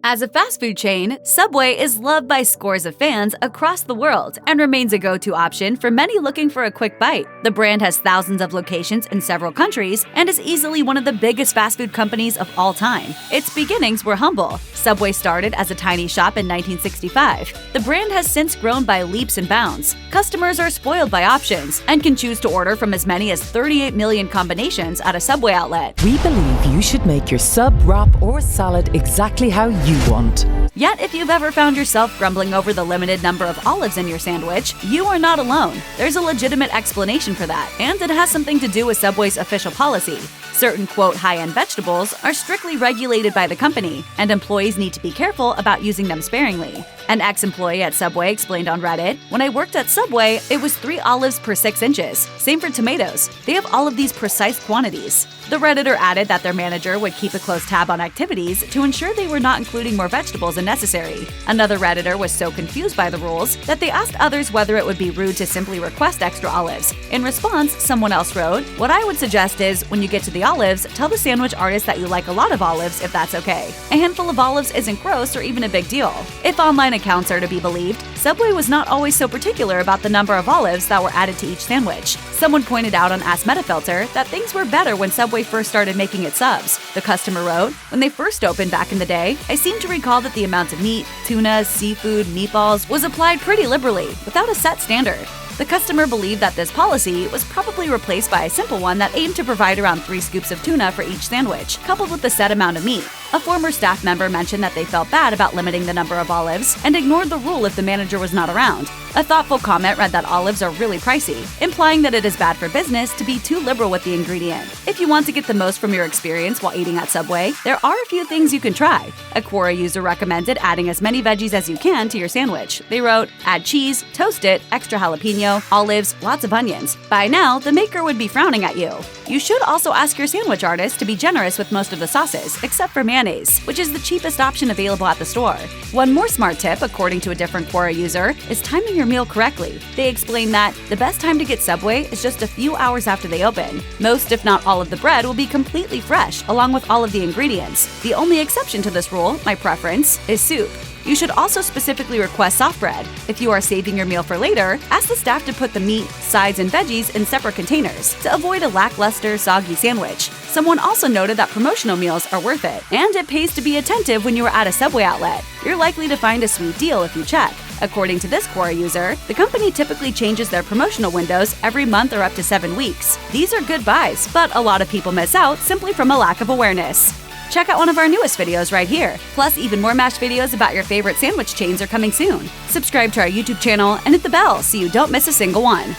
As a fast food chain, Subway is loved by scores of fans across the world and remains a go-to option for many looking for a quick bite. The brand has thousands of locations in several countries and is easily one of the biggest fast food companies of all time. Its beginnings were humble. Subway started as a tiny shop in 1965. The brand has since grown by leaps and bounds. Customers are spoiled by options and can choose to order from as many as 38 million combinations at a Subway outlet. We believe you should make your sub, wrap, or salad exactly how you want. Yet, if you've ever found yourself grumbling over the limited number of olives in your sandwich, you are not alone. There's a legitimate explanation for that, and it has something to do with Subway's official policy. Certain, quote, high-end vegetables are strictly regulated by the company, and employees need to be careful about using them sparingly. An ex-employee at Subway explained on Reddit, "When I worked at Subway, it was 3 olives per 6 inches. Same for tomatoes. They have all of these precise quantities." The Redditor added that their manager would keep a close tab on activities to ensure they were not including more vegetables than necessary. Another Redditor was so confused by the rules that they asked others whether it would be rude to simply request extra olives. In response, someone else wrote, "What I would suggest is, when you get to the olives, tell the sandwich artist that you like a lot of olives if that's okay. A handful of olives isn't gross or even a big deal." If online accounts are to be believed, Subway was not always so particular about the number of olives that were added to each sandwich. Someone pointed out on Ask Metafilter that things were better when Subway first started making its subs. The customer wrote, "When they first opened back in the day, I seem to recall that the amount of meat, tuna, seafood, meatballs was applied pretty liberally, without a set standard." The customer believed that this policy was probably replaced by a simple one that aimed to provide around 3 scoops of tuna for each sandwich, coupled with the set amount of meat. A former staff member mentioned that they felt bad about limiting the number of olives and ignored the rule if the manager was not around. A thoughtful comment read that olives are really pricey, implying that it is bad for business to be too liberal with the ingredient. If you want to get the most from your experience while eating at Subway, there are a few things you can try. A Quora user recommended adding as many veggies as you can to your sandwich. They wrote, "Add cheese, toast it, extra jalapeno, olives, lots of onions." By now, the maker would be frowning at you. You should also ask your sandwich artist to be generous with most of the sauces, except for mayonnaise, which is the cheapest option available at the store. One more smart tip, according to a different Quora user, is timing your meal correctly. They explain that the best time to get Subway is just a few hours after they open. Most, if not all, of the bread will be completely fresh, along with all of the ingredients. The only exception to this rule, my preference, is soup. You should also specifically request soft bread. If you are saving your meal for later, ask the staff to put the meat, sides, and veggies in separate containers to avoid a lackluster, soggy sandwich. Someone also noted that promotional meals are worth it, and it pays to be attentive when you are at a Subway outlet. You're likely to find a sweet deal if you check. According to this Quora user, the company typically changes their promotional windows every month or up to 7 weeks. These are good buys, but a lot of people miss out simply from a lack of awareness. Check out one of our newest videos right here. Plus, even more MASH videos about your favorite sandwich chains are coming soon. Subscribe to our YouTube channel and hit the bell so you don't miss a single one.